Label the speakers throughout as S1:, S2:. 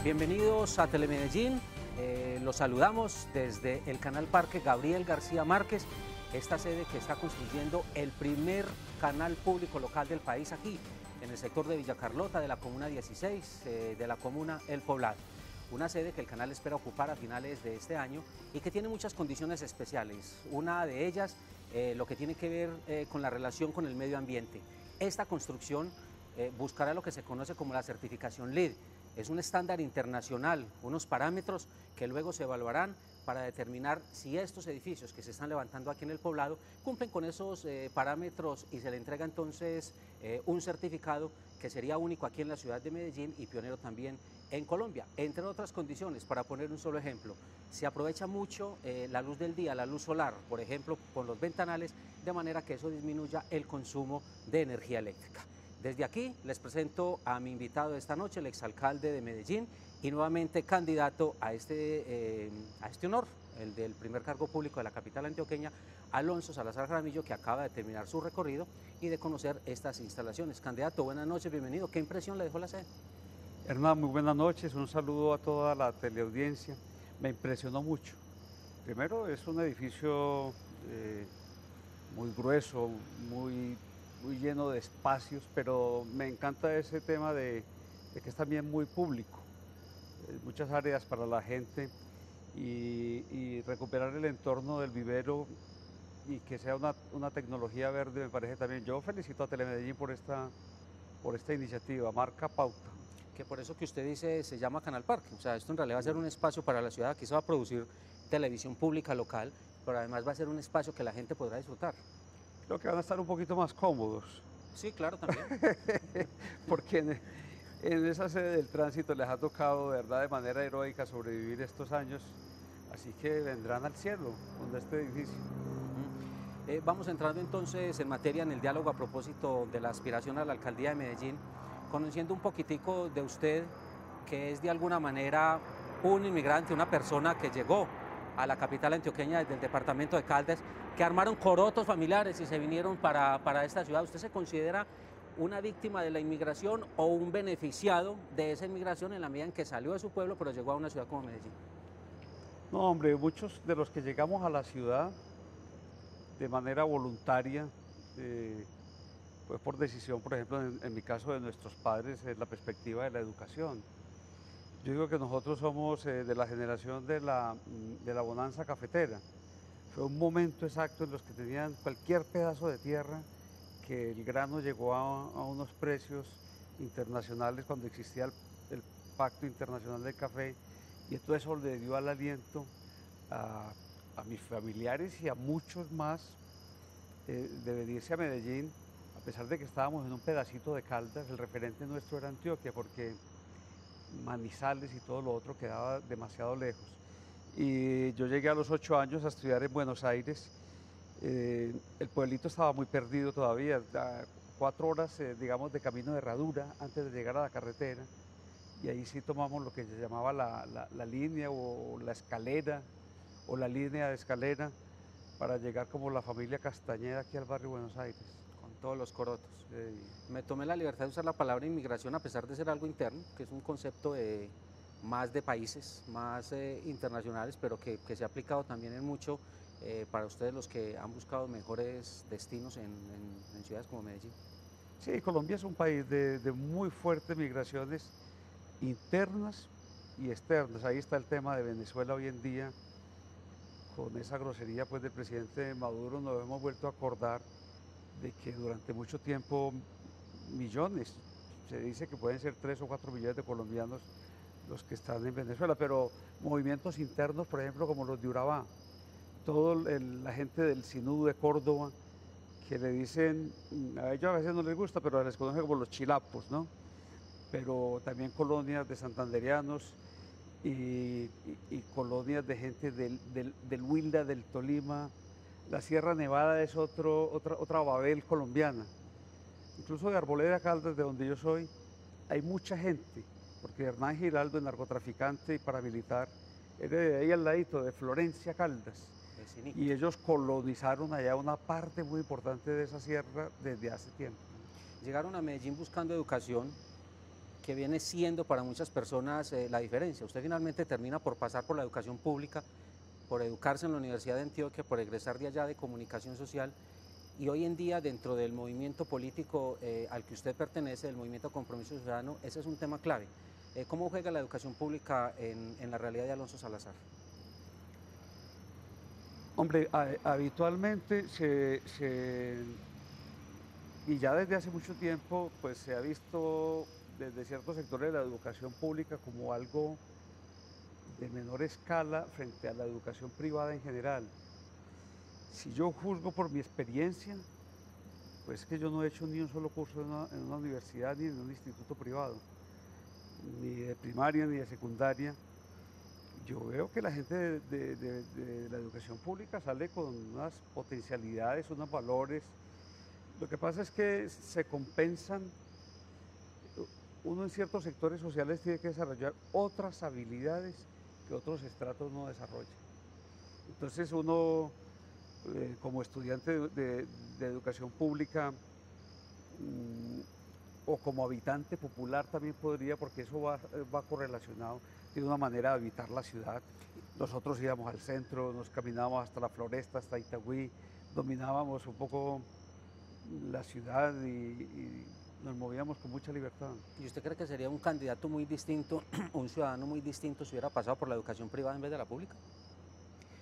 S1: Bienvenidos a Telemedellín, los saludamos desde el Canal Parque Gabriel García Márquez, esta sede que está construyendo el primer canal público local del país aquí, en el sector de Villa Carlota, de la Comuna 16, de la Comuna El Poblado. Una sede que el canal espera ocupar a finales de este año y que tiene muchas condiciones especiales. Una de ellas, lo que tiene que ver con la relación con el medio ambiente. Esta construcción buscará lo que se conoce como la certificación LEED. Es un estándar internacional, unos parámetros que luego se evaluarán para determinar si estos edificios que se están levantando aquí en el poblado cumplen con esos parámetros y se le entrega entonces un certificado que sería único aquí en la ciudad de Medellín y pionero también en Colombia. Entre otras condiciones, para poner un solo ejemplo, se aprovecha mucho la luz del día, la luz solar, por ejemplo, con los ventanales, de manera que eso disminuya el consumo de energía eléctrica. Desde aquí les presento a mi invitado de esta noche, el exalcalde de Medellín y nuevamente candidato a este honor, el del primer cargo público de la capital antioqueña, Alonso Salazar Jaramillo, que acaba de terminar su recorrido y de conocer estas instalaciones. Candidato, buenas noches, bienvenido. ¿Qué impresión le dejó la sede?
S2: Hernán, muy buenas noches, un saludo a toda la teleaudiencia. Me impresionó mucho. Primero, es un edificio muy grueso, muy lleno de espacios, pero me encanta ese tema de que es también muy público. Muchas áreas para la gente y recuperar el entorno del vivero y que sea una tecnología verde me parece también. Yo felicito a Telemedellín por esta iniciativa, marca pauta.
S1: Que por eso que usted dice se llama Canal Parque, o sea, esto en realidad va a ser un espacio para la ciudad, aquí se va a producir televisión pública local, pero además va a ser un espacio que la gente podrá disfrutar.
S2: Creo que van a estar un poquito más cómodos,
S1: Sí, claro, también.
S2: porque en esa sede del tránsito les ha tocado, de verdad, de manera heroica sobrevivir estos años, así que vendrán al cielo con este edificio.
S1: Vamos entrando entonces en materia en el diálogo a propósito de la aspiración a la alcaldía de Medellín, conociendo un poquitico de usted, que es de alguna manera un inmigrante, una persona que llegó a la capital antioqueña desde el departamento de Caldas, que armaron corotos familiares y se vinieron para esta ciudad. ¿Usted se considera una víctima de la inmigración o un beneficiado de esa inmigración en la medida en que salió de su pueblo pero llegó a una ciudad como Medellín?
S2: No, hombre, muchos de los que llegamos a la ciudad de manera voluntaria, pues por decisión, por ejemplo, en mi caso de nuestros padres, la perspectiva de la educación. Yo digo que nosotros somos de la generación de la bonanza cafetera. Fue un momento exacto en los que tenían cualquier pedazo de tierra, que el grano llegó a unos precios internacionales cuando existía el Pacto Internacional del Café, y entonces eso le dio al aliento a, a mis familiares y a muchos más de venirse a Medellín, a pesar de que estábamos en un pedacito de Caldas. El referente nuestro era Antioquia, porque Manizales y todo lo otro quedaba demasiado lejos. Y yo llegué a los 8 años a estudiar en Buenos Aires. El pueblito estaba muy perdido todavía, 4 horas, digamos, de camino de herradura antes de llegar a la carretera. Y ahí sí tomamos lo que se llamaba la línea o la escalera o la línea de escalera para llegar como la familia Castañeda aquí al barrio Buenos Aires.
S1: Con todos los corotos. Me tomé la libertad de usar la palabra inmigración a pesar de ser algo interno, que es un concepto más de países, más internacionales, pero que se ha aplicado también en mucho para ustedes los que han buscado mejores destinos en ciudades como Medellín.
S2: Sí, Colombia es un país de muy fuertes migraciones internas y externas. Ahí está el tema de Venezuela hoy en día, con esa grosería pues del presidente Maduro. Nos hemos vuelto a acordar de que durante mucho tiempo millones, se dice que pueden ser 3 o 4 millones de colombianos los que están en Venezuela, pero movimientos internos, por ejemplo, como los de Urabá, la gente del Sinú de Córdoba, que le dicen, a ellos a veces no les gusta, pero les conocen como los chilapos, ¿no? Pero también colonias de santanderianos y colonias de gente del Huila, del Tolima. La Sierra Nevada es otra Babel colombiana. Incluso de Arboleda Caldas, de donde yo soy, hay mucha gente, porque Hernán Giraldo, el narcotraficante y paramilitar, era de ahí al ladito, de Florencia Caldas. Y ellos colonizaron allá una parte muy importante de esa sierra desde hace tiempo.
S1: Llegaron a Medellín buscando educación, que viene siendo para muchas personas la diferencia. Usted finalmente termina por pasar por la educación pública, por educarse en la Universidad de Antioquia, por egresar de allá de comunicación social, y hoy en día dentro del movimiento político al que usted pertenece, del movimiento Compromiso Ciudadano, ese es un tema clave. ¿Cómo juega la educación pública en la realidad de Alonso Salazar?
S2: Hombre, habitualmente y ya desde hace mucho tiempo, pues se ha visto desde ciertos sectores de la educación pública como algo de menor escala frente a la educación privada en general. Si yo juzgo por mi experiencia, pues es que yo no he hecho ni un solo curso en una universidad ni en un instituto privado, ni de primaria ni de secundaria. Yo veo que la gente de la educación pública sale con unas potencialidades, unos valores. Lo que pasa es que se compensan, uno en ciertos sectores sociales tiene que desarrollar otras habilidades que otros estratos no desarrollan. Entonces uno, como estudiante de educación pública, o como habitante popular también podría, porque eso va correlacionado, tiene una manera de habitar la ciudad. Nosotros íbamos al centro, nos caminábamos hasta la Floresta, hasta Itagüí, dominábamos un poco la ciudad y nos movíamos con mucha libertad.
S1: ¿Y usted cree que sería un candidato muy distinto, un ciudadano muy distinto si hubiera pasado por la educación privada en vez de la pública?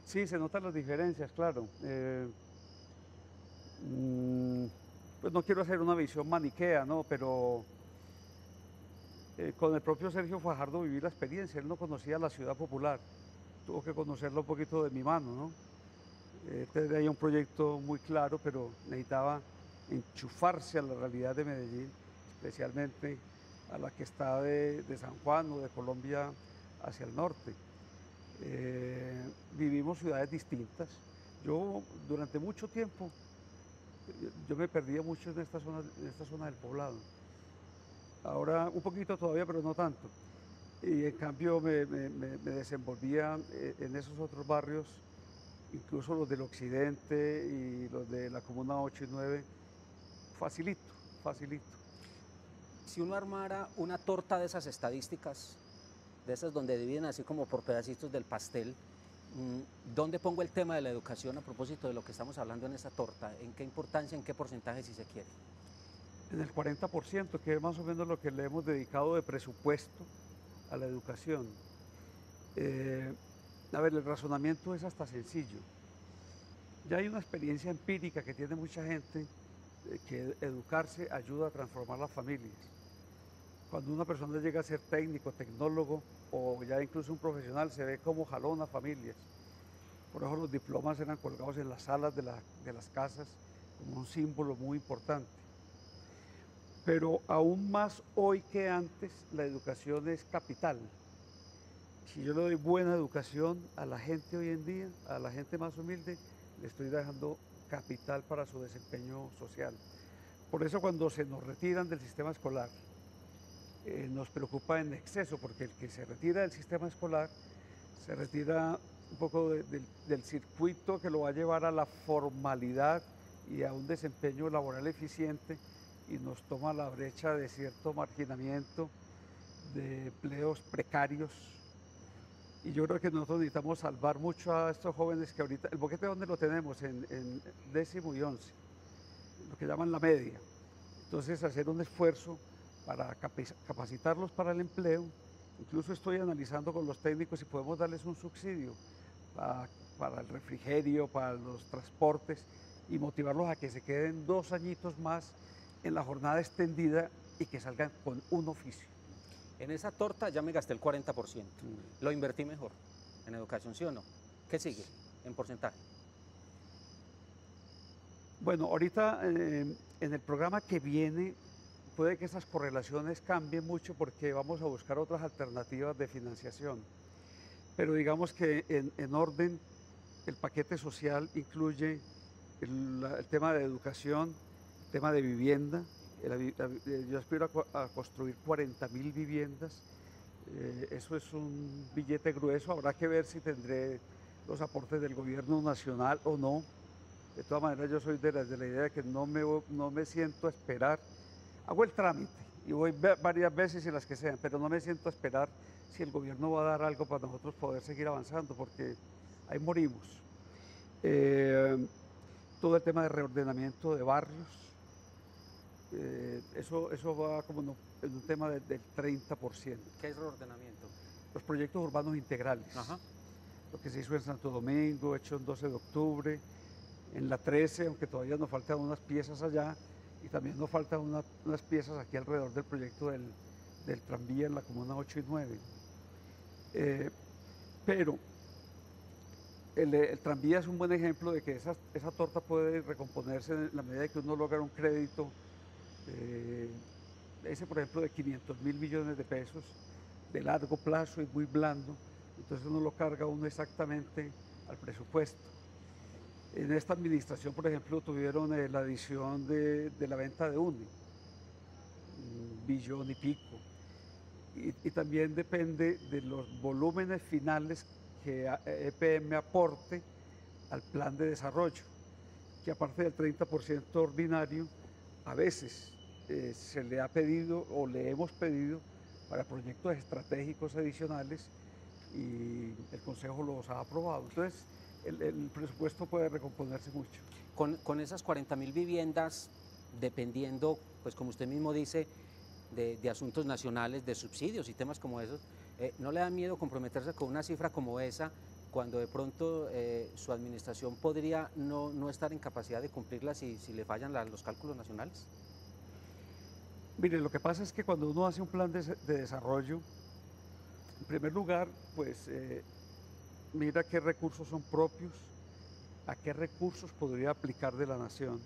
S2: Sí, se notan las diferencias, claro. Pues no quiero hacer una visión maniquea, ¿no? Pero con el propio Sergio Fajardo viví la experiencia, él no conocía la ciudad popular, tuvo que conocerlo un poquito de mi mano, ¿no? Tenía un proyecto muy claro, pero necesitaba enchufarse a la realidad de Medellín, especialmente a la que está de San Juan o de Colombia hacia el norte. Vivimos ciudades distintas. Yo durante mucho tiempo, yo me perdía mucho en esta zona del poblado. Ahora un poquito todavía, pero no tanto. Y en cambio me desenvolvía en esos otros barrios, incluso los del occidente y los de la comuna 8 y 9, facilito, facilito.
S1: Si uno armara una torta de esas estadísticas, de esas donde dividen así como por pedacitos del pastel, ¿dónde pongo el tema de la educación a propósito de lo que estamos hablando en esa torta? ¿En qué importancia, en qué porcentaje, si se quiere?
S2: En el 40%, que es más o menos lo que le hemos dedicado de presupuesto a la educación. A ver, el razonamiento es hasta sencillo. Ya hay una experiencia empírica que tiene mucha gente, que educarse ayuda a transformar las familias. Cuando una persona llega a ser técnico, tecnólogo o ya incluso un profesional, se ve cómo jalona familias. Por eso los diplomas eran colgados en las salas de las casas como un símbolo muy importante. Pero aún más hoy que antes, la educación es capital. Si yo le doy buena educación a la gente hoy en día, a la gente más humilde, le estoy dejando capital para su desempeño social. Por eso cuando se nos retiran del sistema escolar, nos preocupa en exceso, porque el que se retira del sistema escolar se retira un poco del circuito que lo va a llevar a la formalidad y a un desempeño laboral eficiente, y nos toma la brecha de cierto marginamiento, de empleos precarios. Y yo creo que nosotros necesitamos salvar mucho a estos jóvenes que ahorita, el boquete donde lo tenemos, en 10º y 11, lo que llaman la media. Entonces hacer un esfuerzo para capacitarlos para el empleo. Incluso estoy analizando con los técnicos si podemos darles un subsidio para el refrigerio, para los transportes, y motivarlos a que se queden 2 añitos más en la jornada extendida y que salgan con un oficio.
S1: En esa torta ya me gasté el 40%. Lo invertí mejor en educación, ¿sí o no? ¿Qué sigue en porcentaje?
S2: Bueno, ahorita en el programa que viene puede que esas correlaciones cambien mucho porque vamos a buscar otras alternativas de financiación. Pero digamos que en orden, el paquete social incluye el tema de educación, el tema de vivienda. Yo aspiro a construir 40.000 viviendas. Eso es un billete grueso. Habrá que ver si tendré los aportes del gobierno nacional o no. De todas maneras, yo soy de la idea de que no me siento a esperar. Hago el trámite y voy varias veces y las que sean, pero no me siento a esperar si el gobierno va a dar algo para nosotros poder seguir avanzando, porque ahí morimos. Todo el tema de reordenamiento de barrios, eso va como en un tema del 30%.
S1: ¿Qué es reordenamiento?
S2: Los proyectos urbanos integrales.
S1: Ajá.
S2: Lo que se hizo en Santo Domingo, hecho en 12 de octubre, en la 13, aunque todavía nos faltan unas piezas allá, y también nos faltan unas piezas aquí alrededor del proyecto del tranvía en la comuna 8 y 9. Pero el tranvía es un buen ejemplo de que esa torta puede recomponerse en la medida que uno logra un crédito, ese por ejemplo de 500.000 millones de pesos, de largo plazo y muy blando, entonces uno lo carga uno exactamente al presupuesto. En esta administración, por ejemplo, tuvieron la adición de la venta de UNE, 1,5 billones, y también depende de los volúmenes finales que EPM aporte al plan de desarrollo, que aparte del 30% ordinario, a veces se le ha pedido o le hemos pedido para proyectos estratégicos adicionales y el Consejo los ha aprobado. Entonces, el presupuesto puede recomponerse mucho.
S1: Con esas 40.000 viviendas, dependiendo, pues como usted mismo dice, de asuntos nacionales, de subsidios y temas como esos, ¿no le da miedo comprometerse con una cifra como esa cuando de pronto su administración podría no estar en capacidad de cumplirla si le fallan los cálculos nacionales?
S2: Mire, lo que pasa es que cuando uno hace un plan de desarrollo, en primer lugar, pues mira qué recursos son propios, a qué recursos podría aplicar de la nación.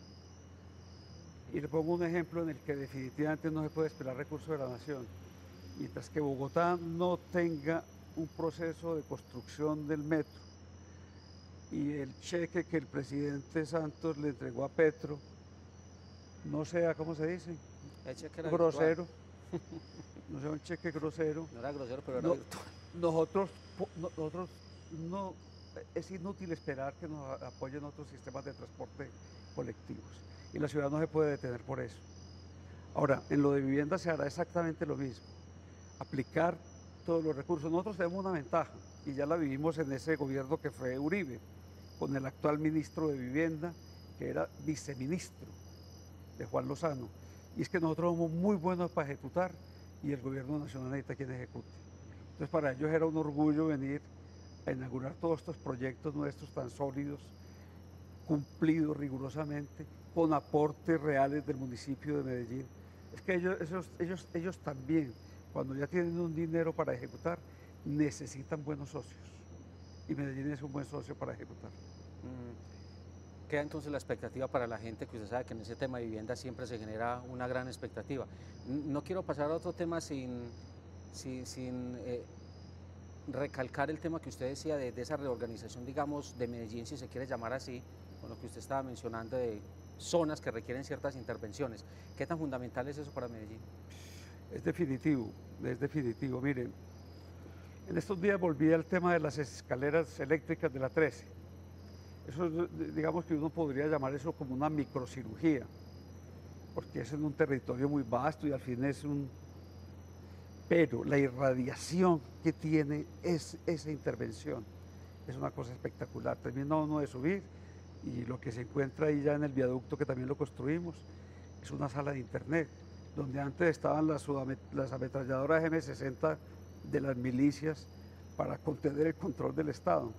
S2: Y le pongo un ejemplo en el que definitivamente no se puede esperar recursos de la nación. Mientras que Bogotá no tenga un proceso de construcción del metro y el cheque que el presidente Santos le entregó a Petro no sea, ¿cómo se dice?
S1: El cheque era
S2: grosero, no sea un cheque grosero.
S1: No era grosero, pero era virtual.
S2: Nosotros no, es inútil esperar que nos apoyen otros sistemas de transporte colectivos y la ciudad no se puede detener por eso. Ahora, en lo de vivienda se hará exactamente lo mismo, aplicar todos los recursos. Nosotros tenemos una ventaja y ya la vivimos en ese gobierno que fue Uribe, con el actual ministro de Vivienda, que era viceministro de Juan Lozano, y es que nosotros somos muy buenos para ejecutar y el gobierno nacional necesita quien ejecute. Entonces para ellos era un orgullo venir a inaugurar todos estos proyectos nuestros tan sólidos, cumplidos rigurosamente, con aportes reales del municipio de Medellín. Es que ellos también, cuando ya tienen un dinero para ejecutar, necesitan buenos socios. Y Medellín es un buen socio para ejecutar.
S1: Queda entonces la expectativa para la gente, que usted sabe que en ese tema de vivienda siempre se genera una gran expectativa. No quiero pasar a otro tema sin recalcar el tema que usted decía de esa reorganización, digamos, de Medellín, si se quiere llamar así, con lo que usted estaba mencionando de zonas que requieren ciertas intervenciones. ¿Qué tan fundamental es eso para Medellín?
S2: Es definitivo, es definitivo. Miren, en estos días volví al tema de las escaleras eléctricas de la 13. Eso, digamos que uno podría llamar eso como una microcirugía, porque es en un territorio muy vasto y al fin es un... Pero la irradiación que tiene esa intervención es una cosa espectacular. Termina uno de subir y lo que se encuentra ahí ya en el viaducto, que también lo construimos, es una sala de internet, donde antes estaban las ametralladoras M60 de las milicias para contener el control del Estado.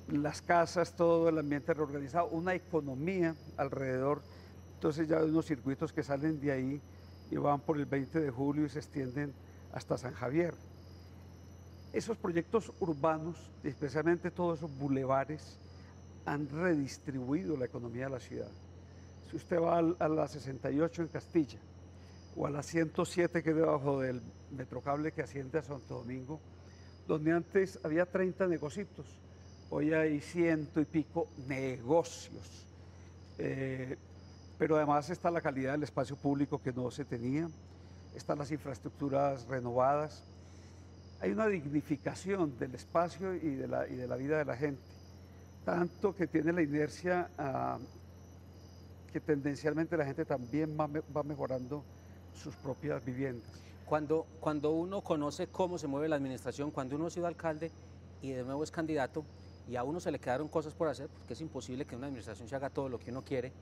S2: Las casas, todo el ambiente reorganizado, una economía alrededor, entonces ya hay unos circuitos que salen de ahí y van por el 20 de julio y se extienden hasta San Javier. Esos proyectos urbanos, especialmente todos esos bulevares, han redistribuido la economía de la ciudad. Si usted va a la 68 en Castilla o a la 107 que es debajo del Metrocable que asciende a Santo Domingo, donde antes había 30 negocios, hoy hay 100 y pico negocios. Pero además está la calidad del espacio público que no se tenía, están las infraestructuras renovadas, hay una dignificación del espacio y de la vida de la gente, tanto que tiene la inercia que tendencialmente la gente también va mejorando sus propias viviendas.
S1: Cuando uno conoce cómo se mueve la administración, cuando uno ha sido alcalde y de nuevo es candidato y a uno se le quedaron cosas por hacer, porque es imposible que una administración se haga todo lo que uno quiere,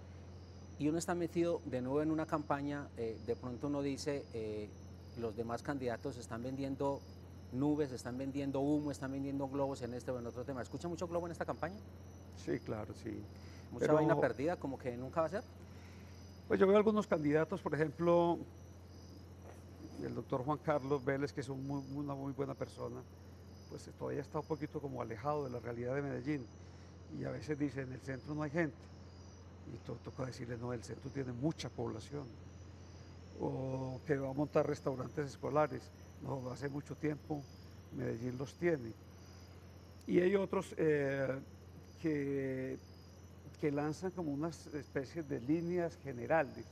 S1: y uno está metido de nuevo en una campaña, de pronto uno dice, los demás candidatos están vendiendo nubes, están vendiendo humo, están vendiendo globos en este o en otro tema. ¿Escucha mucho globo en esta campaña?
S2: Sí, claro, sí.
S1: Mucha vaina perdida, como que nunca va a ser.
S2: Pues yo veo algunos candidatos, por ejemplo, el doctor Juan Carlos Vélez, que es una muy buena persona, pues todavía está un poquito como alejado de la realidad de Medellín. Y a veces dice, en el centro no hay gente. Y toca decirle, no, el centro tiene mucha población. O que va a montar restaurantes escolares. No, hace mucho tiempo Medellín los tiene. Y hay otros que lanzan como unas especies de líneas generales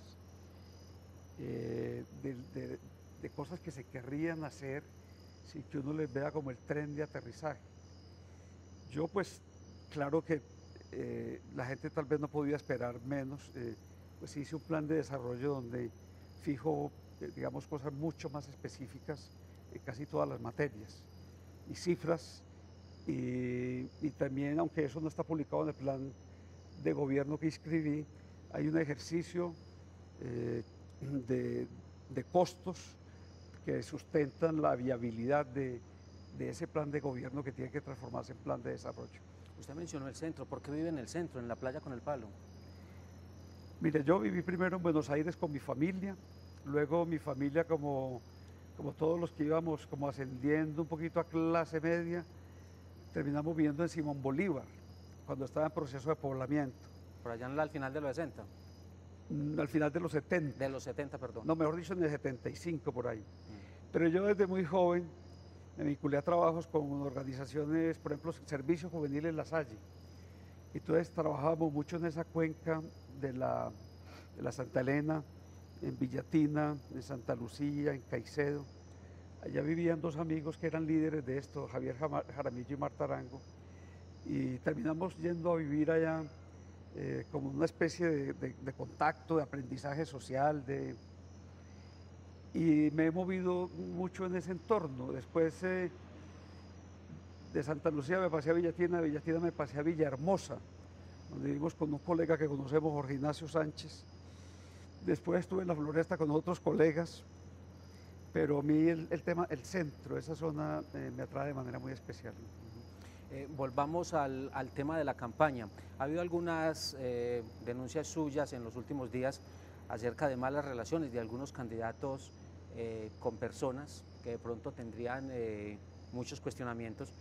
S2: de cosas que se querrían hacer sin que uno les vea como el tren de aterrizaje. Yo pues, claro que la gente tal vez no podía esperar menos, pues hice un plan de desarrollo donde fijo, digamos, cosas mucho más específicas en casi todas las materias y cifras, y también, aunque eso no está publicado en el plan de gobierno que inscribí, hay un ejercicio de costos que sustentan la viabilidad de ese plan de gobierno que tiene que transformarse en plan de desarrollo.
S1: Usted mencionó el centro, ¿por qué vive en el centro, en la playa con el palo?
S2: Mire, yo viví primero en Buenos Aires con mi familia, luego mi familia como todos los que íbamos como ascendiendo un poquito a clase media, terminamos viviendo en Simón Bolívar, cuando estaba en proceso de poblamiento.
S1: Por allá al final de los 60.
S2: Al final de los 70.
S1: De los 70, perdón.
S2: No, mejor dicho, en el 75 por ahí. Pero yo desde muy joven me vinculé a trabajos con organizaciones, por ejemplo, Servicio Juvenil en La Salle. Entonces trabajábamos mucho en esa cuenca de la Santa Elena, en Villatina, en Santa Lucía, en Caicedo. Allá vivían dos amigos que eran líderes de esto, Javier Jaramillo y Marta Arango, y terminamos yendo a vivir allá como una especie de contacto, de aprendizaje social, y me he movido mucho en ese entorno. Después de Santa Lucía me pasé a Villatina, de Villatina me pasé a Villahermosa, donde vivimos con un colega que conocemos, Jorge Ignacio Sánchez. Después estuve en la Floresta con otros colegas, pero a mí el tema, el centro, esa zona me atrae de manera muy especial.
S1: Volvamos al tema de la campaña. Ha habido algunas denuncias suyas en los últimos días acerca de malas relaciones de algunos candidatos con personas que de pronto tendrían muchos cuestionamientos.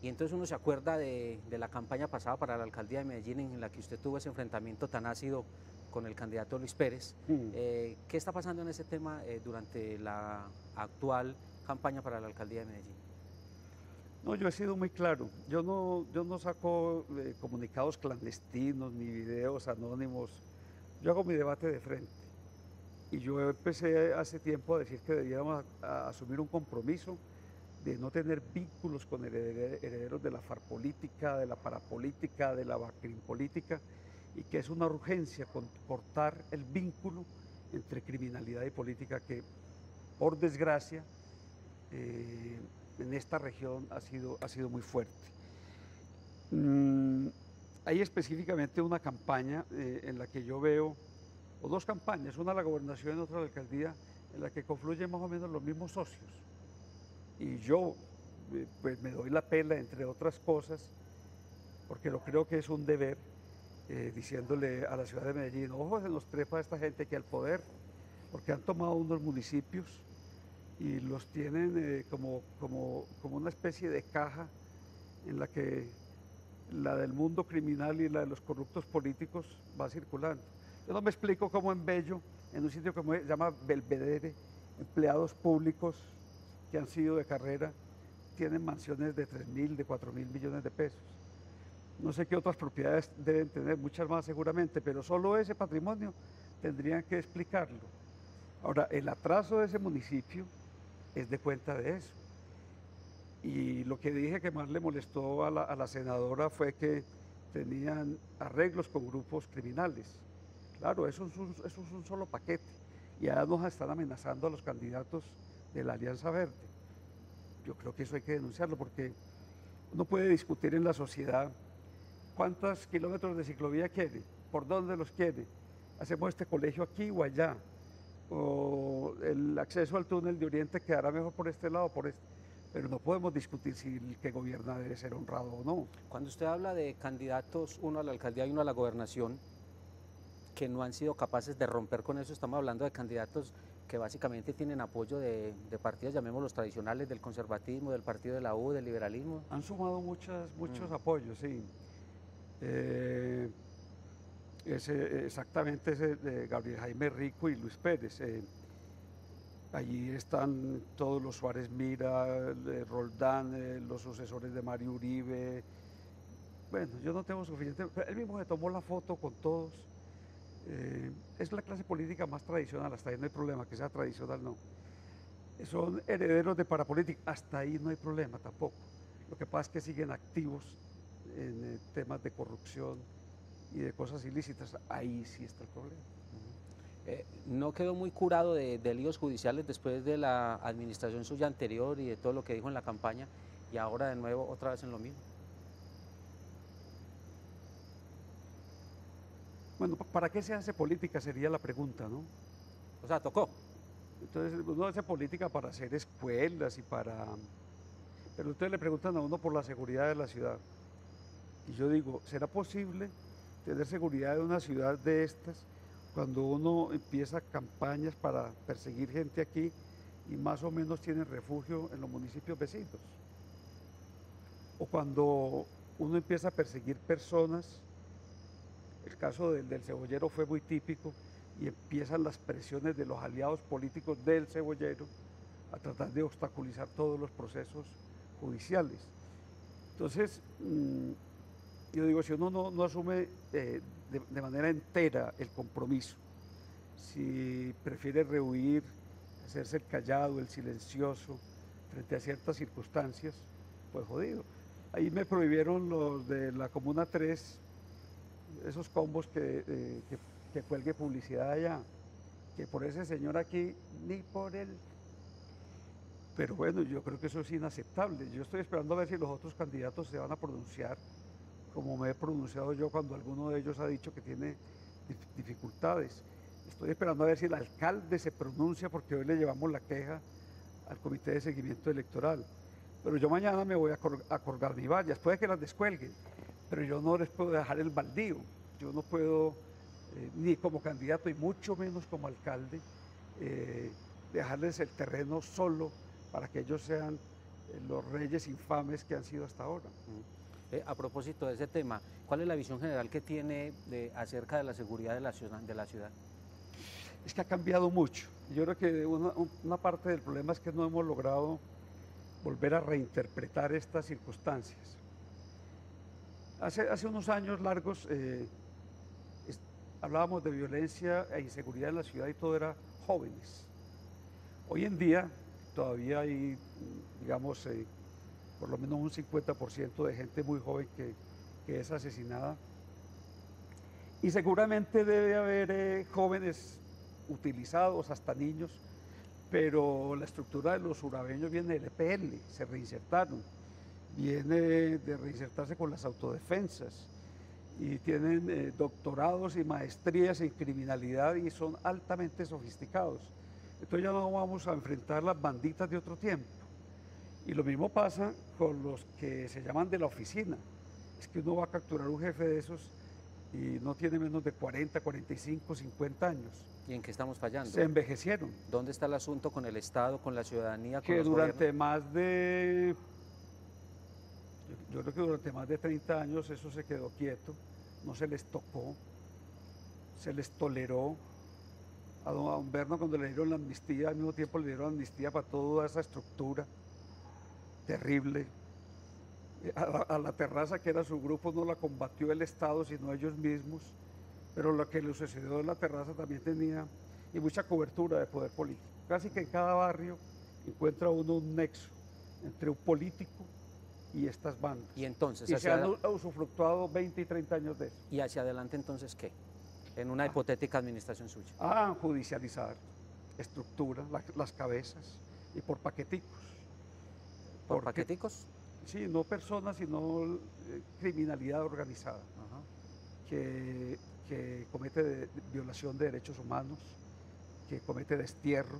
S1: Y entonces uno se acuerda de la campaña pasada para la alcaldía de Medellín, en la que usted tuvo ese enfrentamiento tan ácido con el candidato Luis Pérez. ¿Qué está pasando en ese tema durante la actual campaña para la alcaldía de Medellín?
S2: No, yo he sido muy claro. Yo no saco comunicados clandestinos ni videos anónimos. Yo hago mi debate de frente. Y yo empecé hace tiempo a decir que debíamos asumir un compromiso de no tener vínculos con herederos de la farpolítica, de la parapolítica, de la política, y que es una urgencia cortar el vínculo entre criminalidad y política que, por desgracia, en esta región ha sido muy fuerte. Hay específicamente una campaña en la que yo veo, o dos campañas, una a la gobernación y otra a la alcaldía, en la que confluyen más o menos los mismos socios. Y yo pues me doy la pela, entre otras cosas, porque lo creo que es un deber, diciéndole a la ciudad de Medellín, ojo, se nos trepa esta gente aquí al poder, porque han tomado unos municipios y los tienen como una especie de caja en la que la del mundo criminal y la de los corruptos políticos va circulando. Yo no me explico cómo en Bello, en un sitio que se llama Belvedere, empleados públicos que han sido de carrera tienen mansiones de 3.000, de 4.000 millones de pesos. No sé qué otras propiedades deben tener, muchas más seguramente, pero solo ese patrimonio tendrían que explicarlo. Ahora, el atraso de ese municipio es de cuenta de eso. Y lo que dije que más le molestó a la senadora fue que tenían arreglos con grupos criminales. Claro, eso es un solo paquete. Y ahora nos están amenazando a los candidatos de la Alianza Verde. Yo creo que eso hay que denunciarlo porque uno puede discutir en la sociedad cuántos kilómetros de ciclovía quiere, por dónde los quiere, hacemos este colegio aquí o allá, o el acceso al túnel de Oriente quedará mejor por este lado o por este. Pero no podemos discutir si el que gobierna debe ser honrado o no.
S1: Cuando usted habla de candidatos, uno a la alcaldía y uno a la gobernación, que no han sido capaces de romper con eso, estamos hablando de candidatos que básicamente tienen apoyo de partidos, llamémoslos tradicionales, del conservatismo, del partido de la U, del liberalismo.
S2: Han sumado muchos apoyos, sí. Exactamente ese de Gabriel Jaime Rico y Luis Pérez. Allí están todos los Suárez Mira, Roldán, los sucesores de Mario Uribe. Bueno, yo no tengo suficiente, él mismo se tomó la foto con todos. Es la clase política más tradicional, hasta ahí no hay problema, que sea tradicional no. Son herederos de parapolítica, hasta ahí no hay problema tampoco. Lo que pasa es que siguen activos en temas de corrupción y de cosas ilícitas, ahí sí está el problema.
S1: ¿No quedó muy curado de líos judiciales después de la administración suya anterior y de todo lo que dijo en la campaña y ahora de nuevo otra vez en lo mismo?
S2: Bueno, ¿para qué se hace política? Sería la pregunta, ¿no?
S1: O sea, tocó.
S2: Entonces, uno hace política para hacer escuelas y para... Pero ustedes le preguntan a uno por la seguridad de la ciudad. Y yo digo, ¿será posible tener seguridad de una ciudad de estas cuando uno empieza campañas para perseguir gente aquí y más o menos tienen refugio en los municipios vecinos? O cuando uno empieza a perseguir personas, el caso del cebollero fue muy típico, y empiezan las presiones de los aliados políticos del cebollero a tratar de obstaculizar todos los procesos judiciales. Entonces, yo digo, si uno no asume de manera entera el compromiso, si prefiere rehuir, hacerse el callado, el silencioso, frente a ciertas circunstancias, pues jodido. Ahí me prohibieron los de la Comuna 3, esos combos que cuelgue publicidad allá, que por ese señor aquí, ni por él. Pero bueno, yo creo que eso es inaceptable. Yo estoy esperando a ver si los otros candidatos se van a pronunciar, como me he pronunciado yo cuando alguno de ellos ha dicho que tiene dificultades. Estoy esperando a ver si el alcalde se pronuncia, porque hoy le llevamos la queja al Comité de Seguimiento Electoral. Pero yo mañana me voy a colgar mis vallas, puede que las descuelguen, pero yo no les puedo dejar el baldío. Yo no puedo, ni como candidato y mucho menos como alcalde, dejarles el terreno solo para que ellos sean los reyes infames que han sido hasta ahora.
S1: A propósito de ese tema, ¿cuál es la visión general que tiene acerca de la seguridad de la ciudad?
S2: Es que ha cambiado mucho. Yo creo que una parte del problema es que no hemos logrado volver a reinterpretar estas circunstancias. Hace unos años largos hablábamos de violencia e inseguridad en la ciudad y todo era jóvenes. Hoy en día todavía hay, digamos, por lo menos un 50% de gente muy joven que es asesinada. Y seguramente debe haber jóvenes utilizados, hasta niños, pero la estructura de los urabeños viene del EPL, se reinsertaron, viene de reinsertarse con las autodefensas y tienen doctorados y maestrías en criminalidad y son altamente sofisticados. Entonces ya no vamos a enfrentar las banditas de otro tiempo. Y lo mismo pasa con los que se llaman de la oficina. Es que uno va a capturar un jefe de esos y no tiene menos de 40, 45, 50 años.
S1: ¿Y en qué estamos fallando?
S2: Se envejecieron.
S1: ¿Dónde está el asunto con el Estado, con la ciudadanía, con
S2: que
S1: los
S2: durante
S1: gobiernos?
S2: más de, yo creo que durante más de 30 años eso se quedó quieto, no se les tocó, se les toleró. A don Humberto cuando le dieron la amnistía, al mismo tiempo le dieron amnistía para toda esa estructura terrible. A la terraza, que era su grupo, no la combatió el Estado, sino ellos mismos, pero lo que le sucedió en la terraza también tenía y mucha cobertura de poder político. Casi que en cada barrio encuentra uno un nexo entre un político y estas bandas.
S1: Y entonces,
S2: y se han usufructuado 20 y 30 años de eso.
S1: ¿Y hacia adelante entonces qué? en una hipotética administración suya?
S2: Judicializar, estructura, las cabezas y por paqueticos.
S1: ¿Por
S2: Porque,
S1: paqueticos?
S2: sí, no personas, sino criminalidad organizada
S1: Ajá.
S2: que comete violación de derechos humanos, que comete destierro,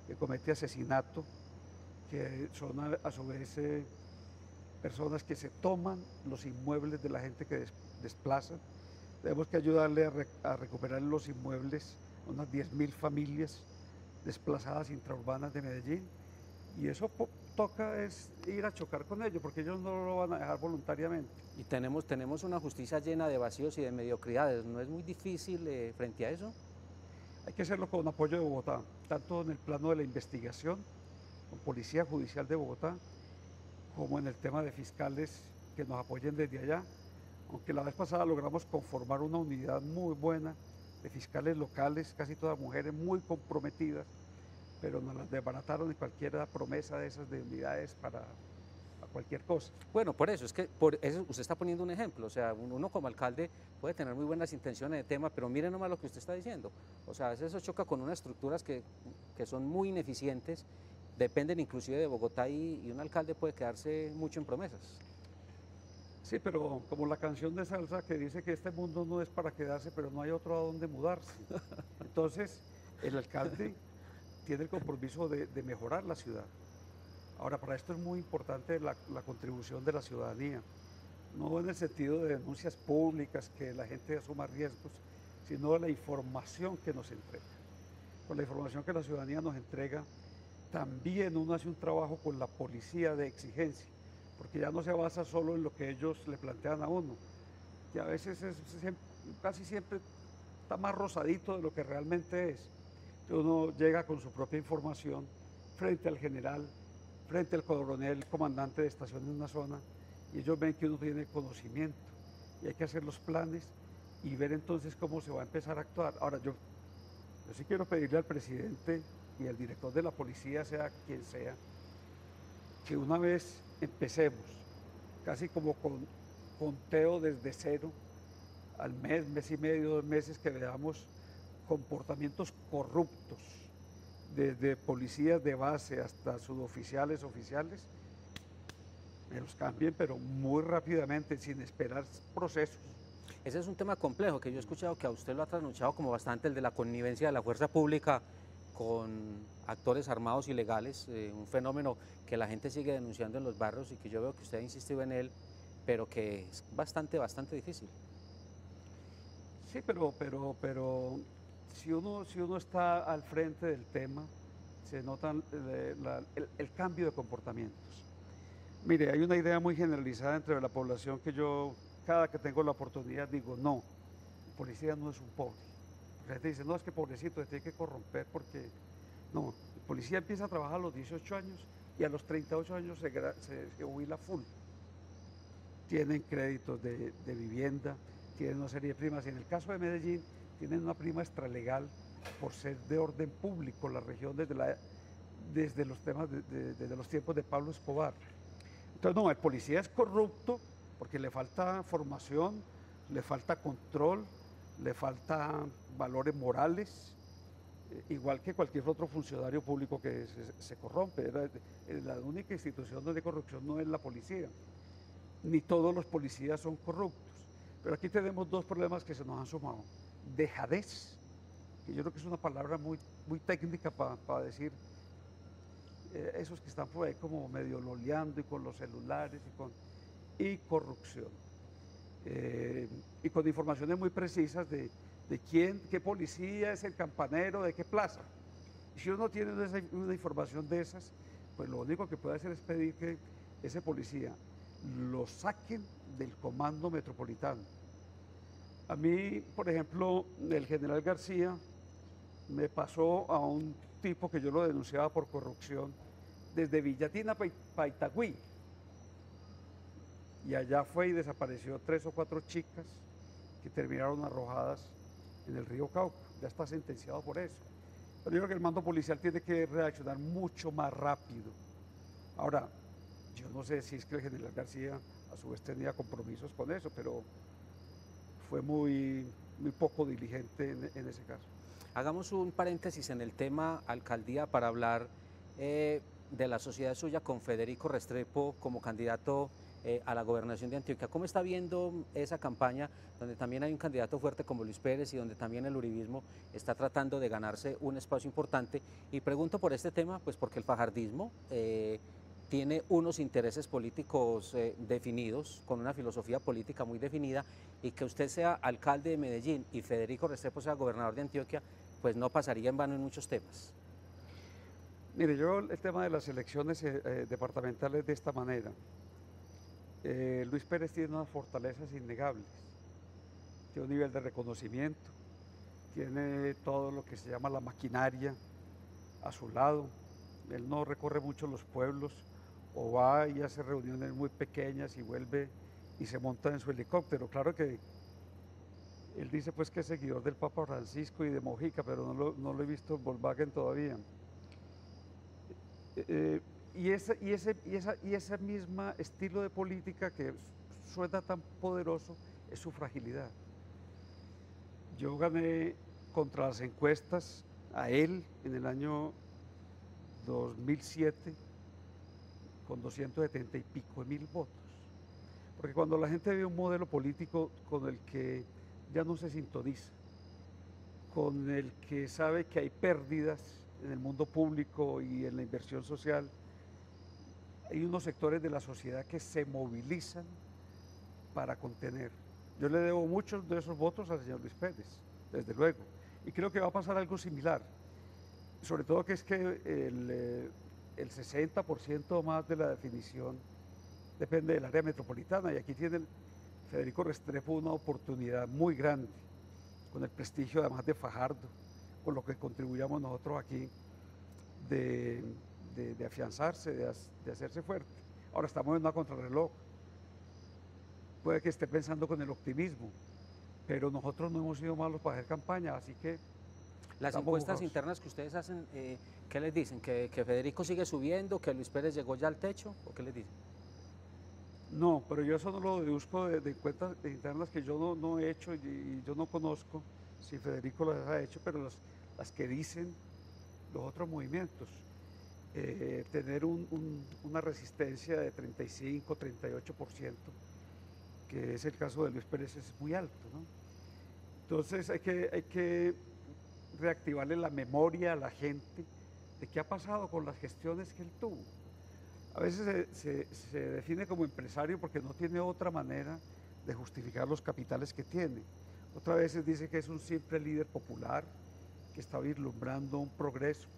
S2: que comete asesinato, que son a su vez personas que se toman los inmuebles de la gente que desplazan. Tenemos que ayudarle a recuperar los inmuebles a unas 10.000 familias desplazadas intraurbanas de Medellín, y eso toca es ir a chocar con ellos, porque ellos no lo van a dejar voluntariamente.
S1: Y tenemos una justicia llena de vacíos y de mediocridades. ¿No es muy difícil frente a eso?
S2: Hay que hacerlo con apoyo de Bogotá, tanto en el plano de la investigación, con Policía Judicial de Bogotá, como en el tema de fiscales que nos apoyen desde allá, aunque la vez pasada logramos conformar una unidad muy buena de fiscales locales, casi todas mujeres muy comprometidas, pero nos las desbarataron en cualquier promesa de esas de unidades para cualquier cosa.
S1: Bueno, por eso, es que por eso usted está poniendo un ejemplo, o sea, uno como alcalde puede tener muy buenas intenciones de tema, pero mire nomás lo que usted está diciendo, o sea, a veces eso choca con unas estructuras que son muy ineficientes, dependen inclusive de Bogotá y un alcalde puede quedarse mucho en promesas.
S2: Sí, pero como la canción de salsa que dice que este mundo no es para quedarse, pero no hay otro a donde mudarse. Entonces, el alcalde tiene el compromiso de mejorar la ciudad. Ahora, para esto es muy importante la contribución de la ciudadanía, no en el sentido de denuncias públicas, que la gente asuma riesgos, sino de la información que nos entrega. Con la información que la ciudadanía nos entrega, también uno hace un trabajo con la policía de exigencia, porque ya no se basa solo en lo que ellos le plantean a uno, que a veces casi siempre está más rosadito de lo que realmente es. Entonces uno llega con su propia información frente al general, frente al coronel, comandante de estación en una zona, y ellos ven que uno tiene conocimiento, y hay que hacer los planes y ver entonces cómo se va a empezar a actuar. Ahora, yo sí quiero pedirle al presidente y al director de la policía, sea quien sea, que una vez empecemos, casi como con conteo desde cero, al mes y medio, 2 meses, que veamos comportamientos corruptos, desde policías de base hasta suboficiales, oficiales, me los cambien, pero muy rápidamente, sin esperar procesos.
S1: Ese es un tema complejo que yo he escuchado que a usted lo ha trasnochado como bastante, el de la connivencia de la fuerza pública con actores armados ilegales, un fenómeno que la gente sigue denunciando en los barrios y que yo veo que usted ha insistido en él, pero que es bastante difícil.
S2: Sí, pero si uno está al frente del tema, se nota el cambio de comportamientos. Mire, hay una idea muy generalizada entre la población que yo, cada que tengo la oportunidad, digo, no, el policía no es un pobre. La gente dice, no, es que pobrecito, se tiene que corromper porque... No, el policía empieza a trabajar a los 18 años y a los 38 años se jubila full. Tienen créditos de vivienda, tienen una serie de primas. Y en el caso de Medellín, tienen una prima extralegal por ser de orden público la región desde los temas desde los tiempos de Pablo Escobar. Entonces, no, el policía es corrupto porque le falta formación, le falta control, le falta valores morales, igual que cualquier otro funcionario público que se corrompe. La única institución donde hay corrupción no es la policía, ni todos los policías son corruptos. Pero aquí tenemos 2 problemas que se nos han sumado. Dejadez, que yo creo que es una palabra muy técnica para decir esos que están por ahí como medio loleando y con los celulares y corrupción. Y con informaciones muy precisas de qué policía es el campanero, de qué plaza. Y si uno tiene una información de esas, pues lo único que puede hacer es pedir que ese policía lo saquen del comando metropolitano. A mí, por ejemplo, el general García me pasó a un tipo que yo lo denunciaba por corrupción desde Villatina para Itagüí. Y allá fue y desapareció 3 o 4 chicas que terminaron arrojadas en el río Cauca. Ya está sentenciado por eso. Pero yo creo que el mando policial tiene que reaccionar mucho más rápido. Ahora, yo no sé si es que el general García a su vez tenía compromisos con eso, pero fue muy muy poco diligente en ese caso.
S1: Hagamos un paréntesis en el tema alcaldía para hablar de la sociedad suya con Federico Restrepo como candidato a la gobernación de Antioquia. ¿Cómo está viendo esa campaña donde también hay un candidato fuerte como Luis Pérez y donde también el uribismo está tratando de ganarse un espacio importante? Y pregunto por este tema, pues porque el fajardismo tiene unos intereses políticos definidos, con una filosofía política muy definida, y que usted sea alcalde de Medellín y Federico Restrepo sea gobernador de Antioquia, pues no pasaría en vano en muchos temas.
S2: Mire, yo el tema de las elecciones departamentales de esta manera. Luis Pérez tiene unas fortalezas innegables, tiene un nivel de reconocimiento, tiene todo lo que se llama la maquinaria a su lado. Él no recorre mucho los pueblos, o va y hace reuniones muy pequeñas y vuelve y se monta en su helicóptero. Claro que él dice pues que es seguidor del Papa Francisco y de Mojica, pero no lo he visto en Volkswagen todavía. Y ese mismo estilo de política que suena tan poderoso es su fragilidad. Yo gané contra las encuestas a él en el año 2007 con 270 y pico de mil votos. Porque cuando la gente ve un modelo político con el que ya no se sintoniza, con el que sabe que hay pérdidas en el mundo público y en la inversión social, hay unos sectores de la sociedad que se movilizan para contener. Yo le debo muchos de esos votos al señor Luis Pérez, desde luego, y creo que va a pasar algo similar, sobre todo que es que el 60% más de la definición depende del área metropolitana, y aquí tiene Federico Restrepo una oportunidad muy grande, con el prestigio además de Fajardo, con lo que contribuyamos nosotros aquí de afianzarse, de hacerse fuerte. Ahora estamos en una contrarreloj, puede que esté pensando con el optimismo, pero nosotros no hemos sido malos para hacer campaña, así que
S1: las encuestas internas que ustedes hacen, ¿qué les dicen? ¿Que Federico sigue subiendo, que Luis Pérez llegó ya al techo, o qué les dicen?
S2: No, pero yo eso no lo deduzco de encuestas internas que yo no he hecho y yo no conozco si Federico las ha hecho, pero las que dicen los otros movimientos. Tener una resistencia de 35, 38%, que es el caso de Luis Pérez, es muy alto, ¿no? Entonces hay que reactivarle la memoria a la gente de qué ha pasado con las gestiones que él tuvo. A veces se define como empresario porque no tiene otra manera de justificar los capitales que tiene. Otras veces dice que es un simple líder popular, que está vislumbrando un progreso.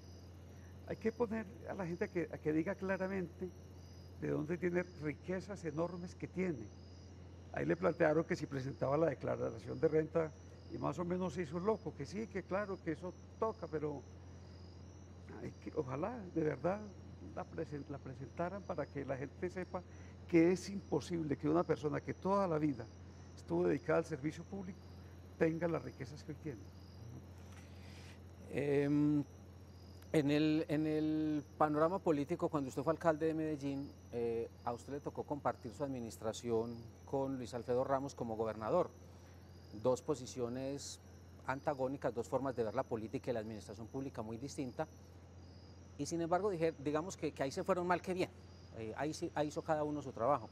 S2: Hay que poner a la gente a que diga claramente de dónde tiene riquezas enormes que tiene. Ahí le plantearon que si presentaba la declaración de renta y más o menos se hizo loco, que sí, que claro, que eso toca, pero ojalá de verdad la presentaran para que la gente sepa que es imposible que una persona que toda la vida estuvo dedicada al servicio público tenga las riquezas que hoy tiene.
S1: En el panorama político, cuando usted fue alcalde de Medellín, a usted le tocó compartir su administración con Luis Alfredo Ramos como gobernador. Dos posiciones antagónicas, dos formas de ver la política y la administración pública muy distintas. Y sin embargo, digamos que ahí se fueron mal que bien. Ahí hizo cada uno su trabajo.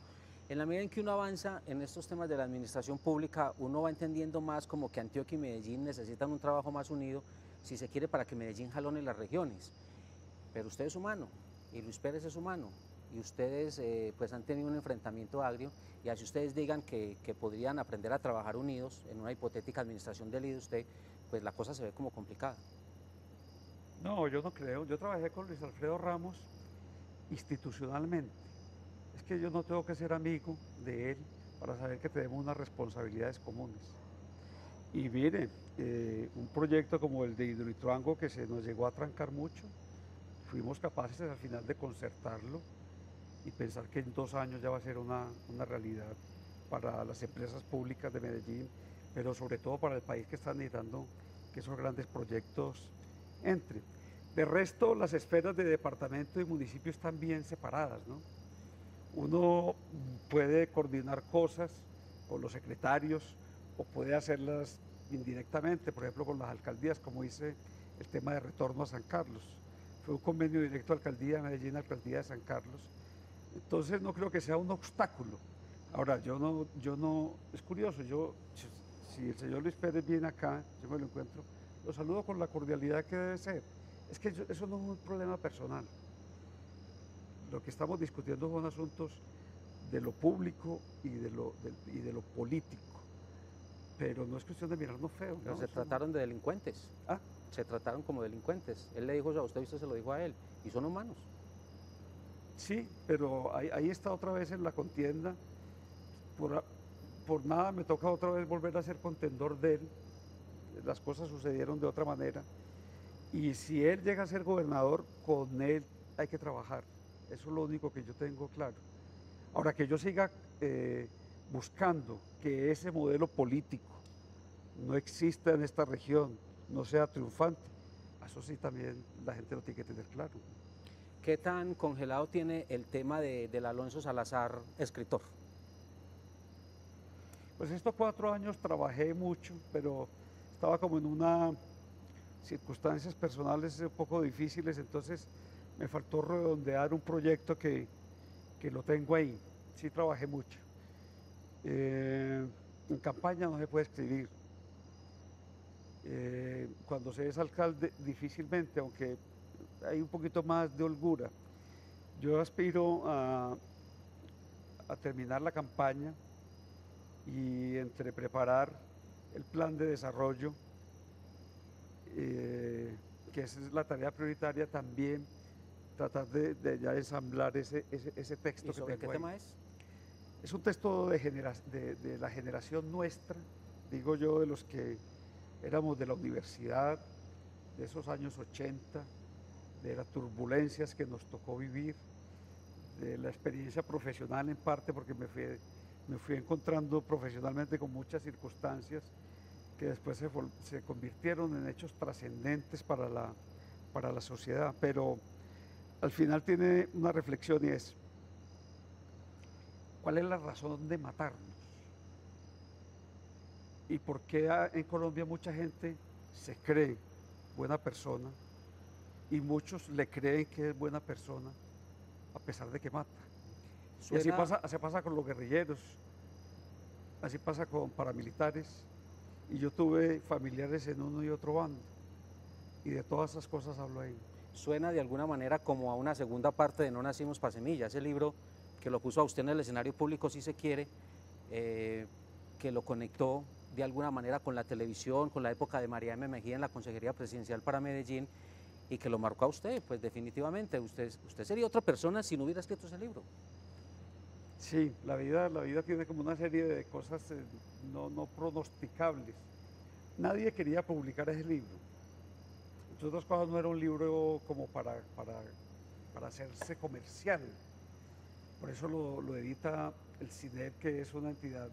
S1: En la medida en que uno avanza en estos temas de la administración pública, uno va entendiendo más como que Antioquia y Medellín necesitan un trabajo más unido, si se quiere, para que Medellín jalone las regiones. Pero usted es humano, y Luis Pérez es humano, y ustedes pues han tenido un enfrentamiento agrio, y así ustedes digan que podrían aprender a trabajar unidos en una hipotética administración del IDE usted, pues la cosa se ve como complicada.
S2: No, yo no creo. Yo trabajé con Luis Alfredo Ramos institucionalmente. Es que yo no tengo que ser amigo de él para saber que tenemos unas responsabilidades comunes. Y mire, un proyecto como el de Hidroituango, que se nos llegó a trancar mucho, fuimos capaces al final de concertarlo y pensar que en 2 años ya va a ser una realidad para las empresas públicas de Medellín, pero sobre todo para el país, que está necesitando que esos grandes proyectos entren. De resto, las esferas de departamento y municipio están bien separadas, ¿no? Uno puede coordinar cosas con los secretarios o puede hacerlas indirectamente, por ejemplo, con las alcaldías, como hice el tema de retorno a San Carlos. Fue un convenio directo Alcaldía de Medellín, Alcaldía de San Carlos. Entonces no creo que sea un obstáculo. Ahora, es curioso, si el señor Luis Pérez viene acá, yo me lo encuentro, lo saludo con la cordialidad que debe ser. Es que eso no es un problema personal. Lo que estamos discutiendo son asuntos de lo público y de lo político, pero no es cuestión de mirarnos feo.
S1: Pero
S2: ¿no?
S1: se trataron de delincuentes.
S2: ¿Ah?
S1: Se trataron como delincuentes. Él le dijo eso a usted y usted se lo dijo a él. Y son humanos.
S2: Sí, pero ahí está otra vez en la contienda. Por nada me toca otra vez volver a ser contendor de él. Las cosas sucedieron de otra manera. Y si él llega a ser gobernador, con él hay que trabajar. Eso es lo único que yo tengo claro. Ahora, que yo siga buscando que ese modelo político no exista en esta región, no sea triunfante, eso sí también la gente lo tiene que tener claro.
S1: ¿Qué tan congelado tiene el tema del Alonso Salazar, escritor?
S2: Pues estos 4 años trabajé mucho, pero estaba como en unas circunstancias personales un poco difíciles, entonces me faltó redondear un proyecto que lo tengo ahí. Sí trabajé mucho. En campaña no se puede escribir. Cuando se es alcalde, difícilmente, aunque hay un poquito más de holgura. Yo aspiro a terminar la campaña y entre preparar el plan de desarrollo, que esa es la tarea prioritaria, también tratar de ya ensamblar ese texto.
S1: ¿Y sobre qué tema es?
S2: Es un texto de la generación nuestra, digo yo, de los que éramos de la universidad, de esos años 80, de las turbulencias que nos tocó vivir, de la experiencia profesional en parte, porque me fui encontrando profesionalmente con muchas circunstancias que después se convirtieron en hechos trascendentes para la sociedad, pero al final tiene una reflexión y es: ¿cuál es la razón de matarnos? ¿Y por qué en Colombia mucha gente se cree buena persona y muchos le creen que es buena persona a pesar de que mata? Y así pasa con los guerrilleros, así pasa con paramilitares, y yo tuve familiares en uno y otro bando, y de todas esas cosas hablo ahí.
S1: Suena de alguna manera como a una segunda parte de No nacimos pa' semilla, ese libro que lo puso a usted en el escenario público, si se quiere, que lo conectó de alguna manera con la televisión, con la época de María M. Mejía en la Consejería Presidencial para Medellín, y que lo marcó a usted, pues definitivamente, usted sería otra persona si no hubiera escrito ese libro.
S2: Sí, la vida tiene como una serie de cosas no pronosticables. Nadie quería publicar ese libro. Entre otras cosas, no era un libro como para hacerse comercial. Por eso lo edita el CINEP, que es una entidad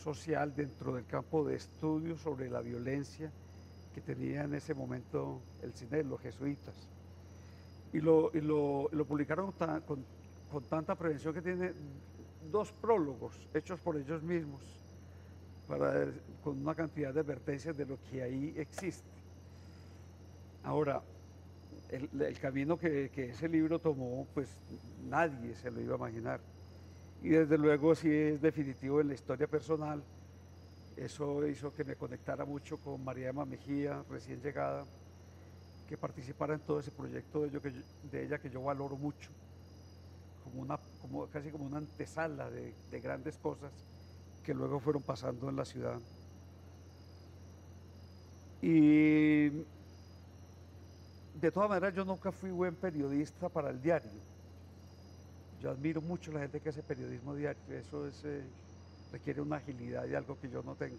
S2: social dentro del campo de estudios sobre la violencia que tenía en ese momento el CINEP, los jesuitas. Y lo publicaron con tanta prevención que tiene 2 prólogos hechos por ellos mismos, con una cantidad de advertencias de lo que ahí existe. Ahora, el camino que ese libro tomó, pues nadie se lo iba a imaginar. Y desde luego, si es definitivo en la historia personal, eso hizo que me conectara mucho con María Emma Mejía, recién llegada, que participara en todo ese proyecto de ella que yo valoro mucho, casi como una antesala de grandes cosas que luego fueron pasando en la ciudad. Y de todas maneras, yo nunca fui buen periodista para el diario. Yo admiro mucho a la gente que hace periodismo diario, eso requiere una agilidad y algo que yo no tengo.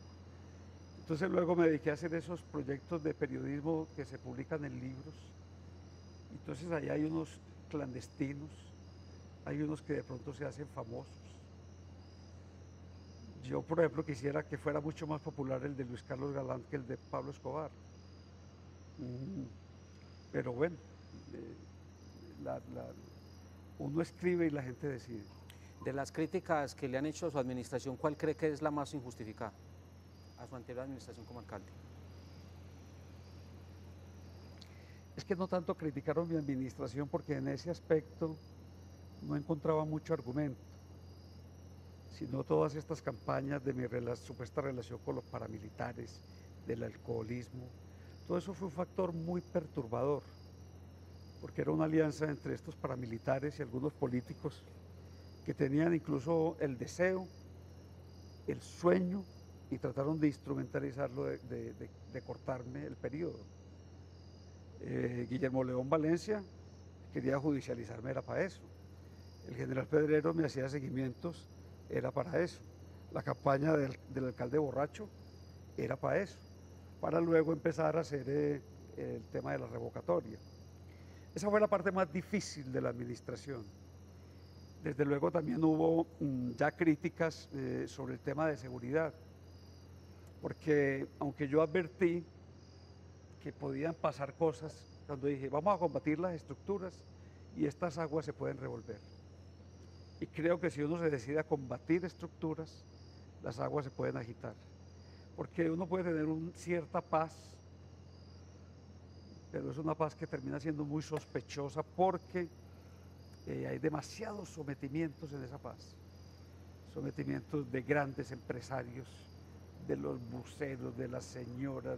S2: Entonces luego me dediqué a hacer esos proyectos de periodismo que se publican en libros. Entonces allá hay unos clandestinos, hay unos que de pronto se hacen famosos. Yo, por ejemplo, quisiera que fuera mucho más popular el de Luis Carlos Galán que el de Pablo Escobar. Pero bueno, uno escribe y la gente decide.
S1: De las críticas que le han hecho a su administración, ¿cuál cree que es la más injustificada? a su anterior administración como alcalde?
S2: Es que no tanto criticaron mi administración porque en ese aspecto no encontraba mucho argumento, sino todas estas campañas de mi supuesta relación con los paramilitares, del alcoholismo. Todo eso fue un factor muy perturbador, porque era una alianza entre estos paramilitares y algunos políticos que tenían incluso el deseo, el sueño, y trataron de instrumentalizarlo, de cortarme el periodo. Guillermo León Valencia quería judicializarme, era para eso. El general Pedrero me hacía seguimientos, era para eso. La campaña del alcalde borracho era para eso, para luego empezar a hacer el tema de la revocatoria. Esa fue la parte más difícil de la administración. Desde luego también hubo ya críticas sobre el tema de seguridad, porque aunque yo advertí que podían pasar cosas, cuando dije vamos a combatir las estructuras y estas aguas se pueden revolver. Y creo que si uno se decide a combatir estructuras, las aguas se pueden agitar, porque uno puede tener cierta paz, pero es una paz que termina siendo muy sospechosa porque hay demasiados sometimientos en esa paz, sometimientos de grandes empresarios, de los buceros, de las señoras,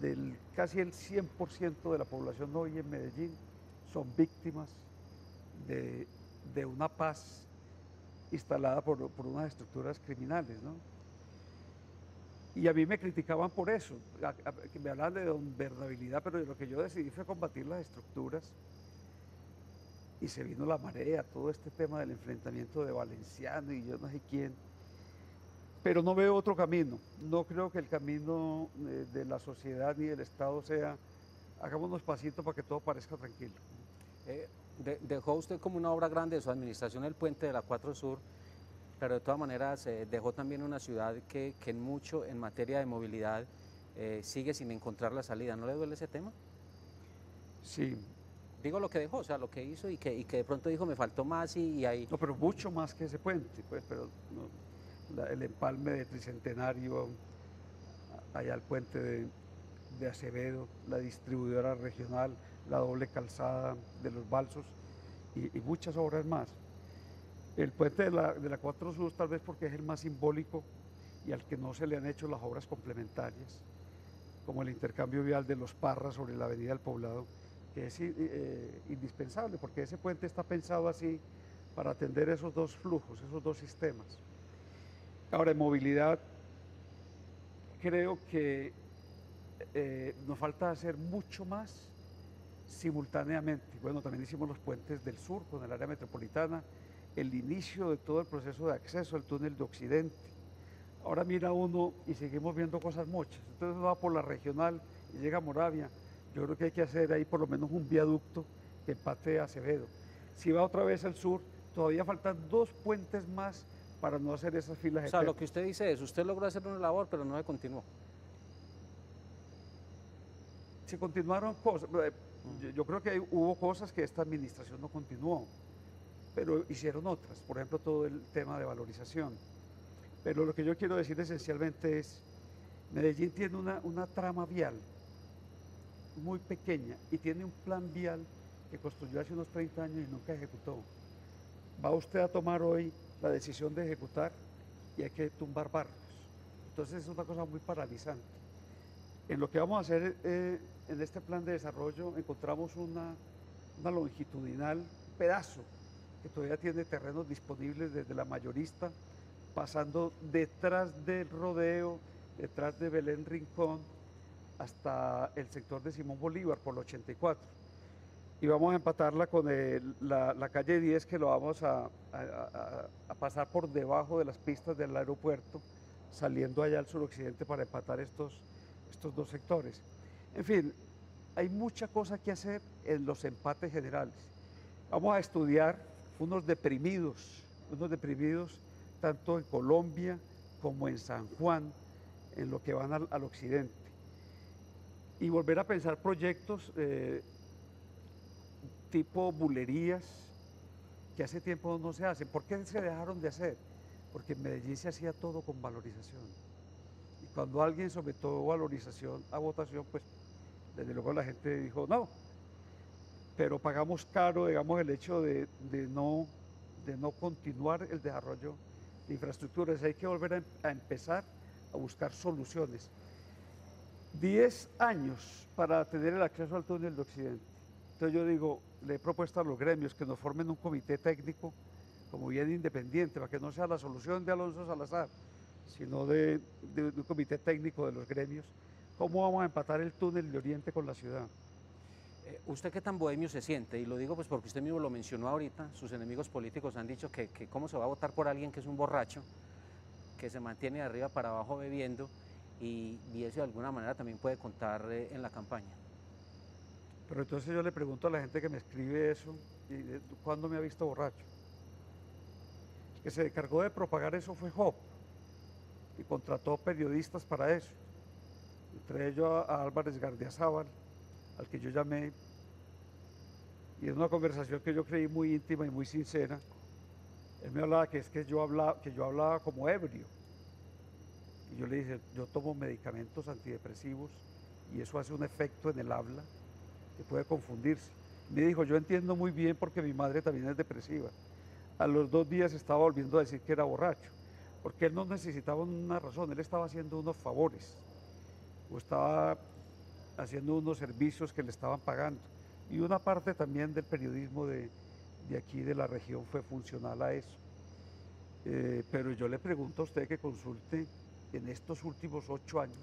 S2: del casi el 100% de la población hoy en Medellín son víctimas de una paz instalada por unas estructuras criminales, ¿no? Y a mí me criticaban por eso, que me hablaban de gobernabilidad, pero lo que yo decidí fue combatir las estructuras, y se vino la marea, todo este tema del enfrentamiento de Valenciano y yo no sé quién, pero no veo otro camino. No creo que el camino de la sociedad ni del Estado sea hagamos unos pasitos para que todo parezca tranquilo.
S1: Dejó usted como una obra grande de su administración el puente de la 4 Sur, pero de todas maneras dejó también una ciudad que en mucho en materia de movilidad sigue sin encontrar la salida. ¿No le duele ese tema?
S2: Sí.
S1: Digo lo que dejó, o sea, lo que hizo y que de pronto dijo me faltó más y ahí...
S2: No, pero mucho más que ese puente, pues, pero no, el empalme de Tricentenario, allá el puente de Acevedo, la distribuidora regional, la doble calzada de los Balsos y muchas obras más. El puente de la 4 Sur tal vez porque es el más simbólico y al que no se le han hecho las obras complementarias, como el intercambio vial de Los Parras sobre la Avenida del Poblado, que es indispensable porque ese puente está pensado así para atender esos dos flujos, esos dos sistemas. Ahora, en movilidad, creo que nos falta hacer mucho más simultáneamente. Bueno, también hicimos los puentes del sur con el área metropolitana, el inicio de todo el proceso de acceso al túnel de Occidente. Ahora mira uno y seguimos viendo cosas muchas. Entonces va por la regional y llega a Moravia. Yo creo que hay que hacer ahí por lo menos un viaducto que empate a Acevedo. Si va otra vez al sur, todavía faltan 2 puentes más para no hacer esas filas eternas.
S1: O sea, lo que usted dice es, usted logró hacer una labor, pero no se continuó.
S2: Se continuaron cosas. Yo creo que hubo cosas que esta administración no continuó, pero hicieron otras. Por ejemplo, todo el tema de valorización. Pero lo que yo quiero decir esencialmente es, Medellín tiene una trama vial muy pequeña y tiene un plan vial que construyó hace unos 30 años y nunca ejecutó. Va usted a tomar hoy la decisión de ejecutar y hay que tumbar barrios. Entonces es una cosa muy paralizante. En lo que vamos a hacer en este plan de desarrollo encontramos una longitudinal, un pedazo que todavía tiene terrenos disponibles desde la Mayorista, pasando detrás del Rodeo, detrás de Belén Rincón, hasta el sector de Simón Bolívar, por el 84. Y vamos a empatarla con la calle 10, que lo vamos a pasar por debajo de las pistas del aeropuerto, saliendo allá al suroccidente para empatar estos 2 sectores. En fin, hay mucha cosa que hacer en los empates generales. Vamos a estudiar unos deprimidos tanto en Colombia como en San Juan, en lo que van al occidente. Y volver a pensar proyectos tipo bulerías que hace tiempo no se hacen. ¿Por qué se dejaron de hacer? Porque en Medellín se hacía todo con valorización. cuando alguien sometió valorización a votación, pues desde luego la gente dijo no, pero pagamos caro, digamos, el hecho de no continuar el desarrollo de infraestructuras. Hay que volver a empezar a buscar soluciones. 10 años para tener el acceso al túnel de Occidente. Entonces yo digo, le he propuesto a los gremios que nos formen un comité técnico como bien independiente, para que no sea la solución de Alonso Salazar, sino de un comité técnico de los gremios. ¿Cómo vamos a empatar el túnel de Oriente con la ciudad?
S1: ¿Usted qué tan bohemio se siente? Y lo digo pues porque usted mismo lo mencionó ahorita, sus enemigos políticos han dicho que cómo se va a votar por alguien que es un borracho, que se mantiene de arriba para abajo bebiendo y eso de alguna manera también puede contar en la campaña.
S2: Pero entonces yo le pregunto a la gente que me escribe eso, ¿cuándo me ha visto borracho? El que se encargó de propagar eso fue Job y contrató periodistas para eso, entre ellos a Álvarez Gardiazabal, al que yo llamé, y en una conversación que yo creí muy íntima y muy sincera, él me hablaba que yo hablaba como ebrio. Y yo le dije, yo tomo medicamentos antidepresivos y eso hace un efecto en el habla que puede confundirse. Me dijo, yo entiendo muy bien porque mi madre también es depresiva. A los 2 días estaba volviendo a decir que era borracho, porque él no necesitaba una razón, él estaba haciendo unos favores o estaba haciendo unos servicios que le estaban pagando. Y una parte también del periodismo de aquí de la región fue funcional a eso. Pero yo le pregunto a usted que consulte en estos últimos 8 años,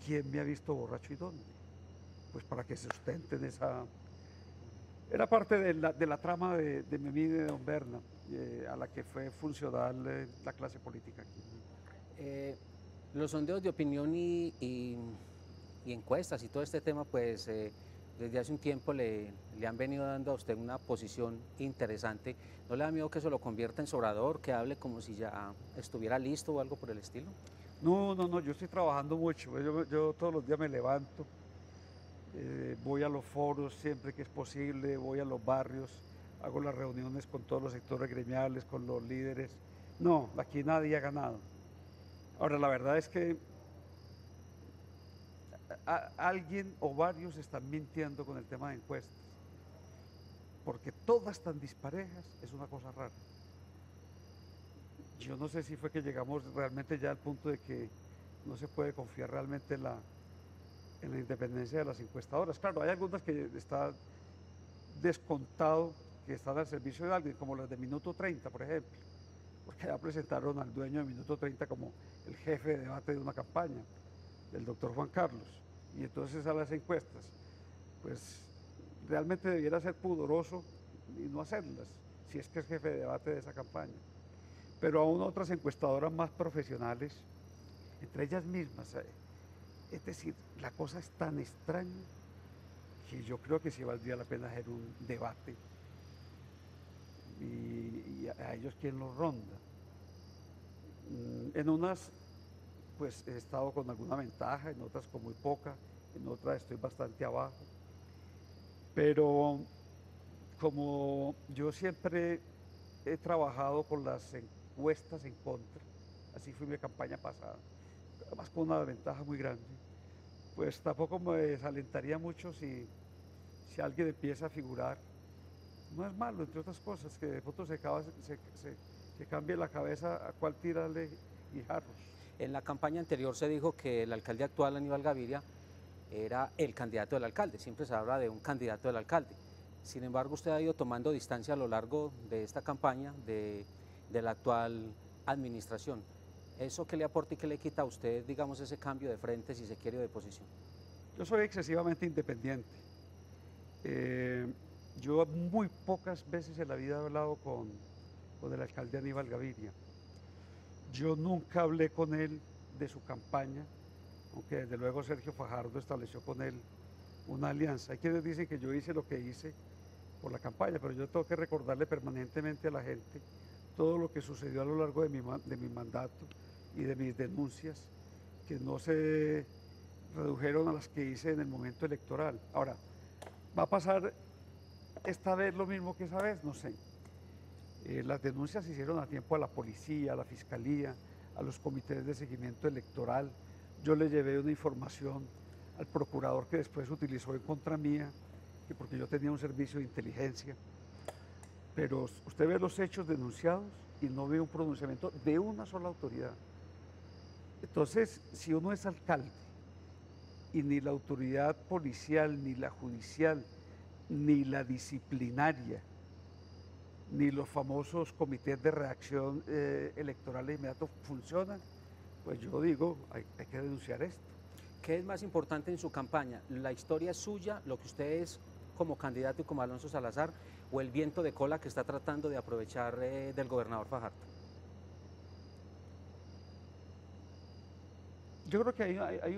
S2: ¿quién me ha visto borracho y dónde? Pues para que se sustenten esa... Era parte de la trama de Memí y de Don Berna, a la que fue funcional la clase política aquí.
S1: Los sondeos de opinión y encuestas y todo este tema, pues desde hace un tiempo le han venido dando a usted una posición interesante. ¿No le da miedo que eso lo convierta en sobrador, que hable como si ya estuviera listo o algo por el estilo?
S2: No, yo estoy trabajando mucho, yo todos los días me levanto, voy a los foros siempre que es posible, voy a los barrios, hago las reuniones con todos los sectores gremiales, con los líderes. No, aquí nadie ha ganado. Ahora, la verdad es que alguien o varios están mintiendo con el tema de encuestas, porque todas tan disparejas es una cosa rara. Yo no sé si fue que llegamos realmente ya al punto de que no se puede confiar realmente en la independencia de las encuestadoras. Claro, hay algunas que está descontado que están al servicio de alguien, como las de Minuto 30, por ejemplo, porque ya presentaron al dueño de Minuto 30 como el jefe de debate de una campaña, del doctor Juan Carlos, y entonces a las encuestas, pues realmente debiera ser pudoroso y no hacerlas, si es que es jefe de debate de esa campaña. Pero aún otras encuestadoras más profesionales, entre ellas mismas, es decir, la cosa es tan extraña que yo creo que sí valdría la pena hacer un debate y a ellos quién los ronda. En unas pues he estado con alguna ventaja, en otras con muy poca, en otras estoy bastante abajo, pero como yo siempre he trabajado con las encuestas en contra, así fue mi campaña pasada, además con una ventaja muy grande, pues tampoco me desalentaría mucho si alguien empieza a figurar. No es malo, entre otras cosas, que de pronto se cambie la cabeza a cuál tirarle guijarros.
S1: En la campaña anterior se dijo que el alcalde actual, Aníbal Gaviria, era el candidato del alcalde, siempre se habla de un candidato del alcalde. Sin embargo, usted ha ido tomando distancia a lo largo de esta campaña de la actual administración. ¿Eso qué le aporta y qué le quita a usted, digamos, ese cambio de frente, si se quiere, de posición?
S2: Yo soy excesivamente independiente. Yo muy pocas veces en la vida he hablado con el alcalde Aníbal Gaviria. Yo nunca hablé con él de su campaña, aunque desde luego Sergio Fajardo estableció con él una alianza. Hay quienes dicen que yo hice lo que hice por la campaña, pero yo tengo que recordarle permanentemente a la gente todo lo que sucedió a lo largo de mi mandato y de mis denuncias, que no se redujeron a las que hice en el momento electoral. Ahora, ¿va a pasar esta vez lo mismo que esa vez? No sé. Las denuncias se hicieron a tiempo a la policía, a la fiscalía, a los comités de seguimiento electoral. Yo le llevé una información al procurador que después utilizó en contra mía, que porque yo tenía un servicio de inteligencia. Pero usted ve los hechos denunciados y no ve un pronunciamiento de una sola autoridad. Entonces, si uno es alcalde y ni la autoridad policial, ni la judicial, ni la disciplinaria, ni los famosos comités de reacción electoral de inmediato funcionan, pues yo digo, hay que denunciar esto.
S1: ¿Qué es más importante en su campaña? ¿La historia suya, lo que usted es como candidato y como Alonso Salazar, o el viento de cola que está tratando de aprovechar del gobernador Fajardo?
S2: Yo creo que hay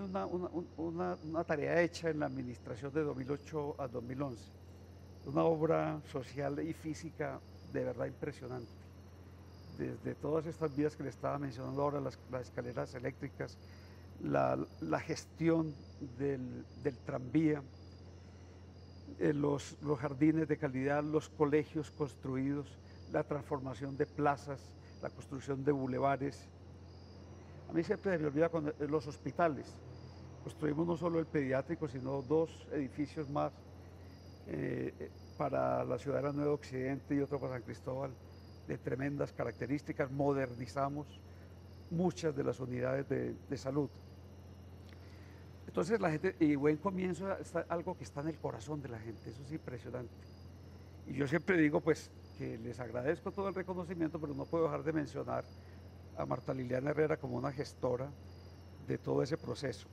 S2: una tarea hecha en la administración de 2008 a 2011, una obra social y física de verdad impresionante. Desde todas estas vías que le estaba mencionando ahora, las escaleras eléctricas, la gestión del tranvía, los jardines de calidad, los colegios construidos, la transformación de plazas, la construcción de bulevares. A mí siempre me olvida cuando los hospitales. Construimos no solo el pediátrico, sino 2 edificios más para la ciudad de la Nueva Occidente y otro para San Cristóbal, de tremendas características. Modernizamos muchas de las unidades de salud. Entonces la gente, y buen comienzo, está algo que está en el corazón de la gente, eso es impresionante. Y yo siempre digo pues que les agradezco todo el reconocimiento, pero no puedo dejar de mencionar a Marta Liliana Herrera como una gestora de todo ese proceso.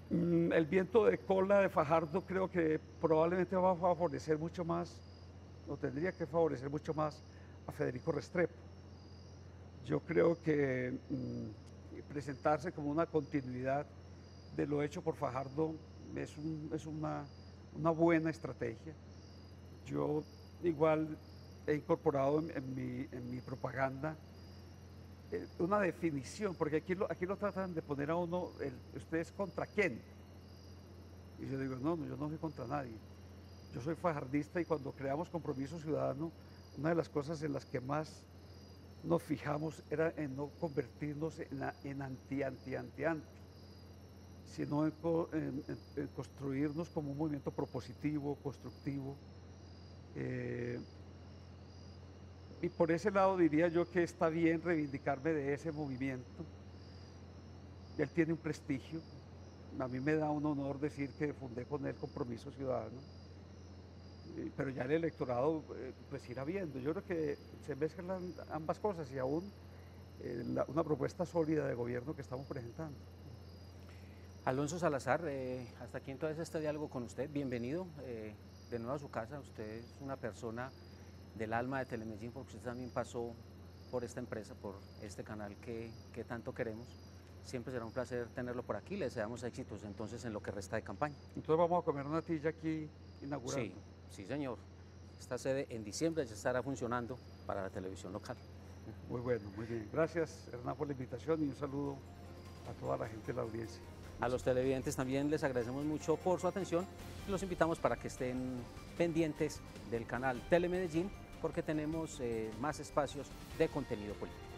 S2: El viento de cola de Fajardo creo que probablemente va a favorecer mucho más, o tendría que favorecer mucho más a Federico Restrepo. Yo creo que presentarse como una continuidad de lo hecho por Fajardo es una buena estrategia. Yo igual he incorporado en mi propaganda una definición, porque aquí lo tratan de poner a uno, ¿usted es contra quién? Y yo digo, no, yo no soy contra nadie. Yo soy fajardista y cuando creamos Compromiso Ciudadano, una de las cosas en las que más nos fijamos era en no convertirnos en anti, sino en construirnos como un movimiento propositivo, constructivo. Y por ese lado diría yo que está bien reivindicarme de ese movimiento. Él tiene un prestigio. A mí me da un honor decir que fundé con él Compromiso Ciudadano. Pero ya el electorado pues irá viendo. Yo creo que se mezclan ambas cosas y aún una propuesta sólida de gobierno que estamos presentando.
S1: Alonso Salazar, hasta aquí entonces este diálogo con usted. Bienvenido de nuevo a su casa. Usted es una persona del alma de Telemedellín, porque usted también pasó por esta empresa, por este canal que tanto queremos. Siempre será un placer tenerlo por aquí. Le deseamos éxitos entonces en lo que resta de campaña.
S2: Entonces vamos a comer una natilla aquí inaugurando.
S1: Sí, señor. Esta sede en diciembre ya estará funcionando para la televisión local.
S2: Muy bueno, muy bien. Gracias, Hernán, por la invitación y un saludo a toda la gente de la audiencia.
S1: A los televidentes también les agradecemos mucho por su atención y los invitamos para que estén pendientes del canal Telemedellín, porque tenemos más espacios de contenido político.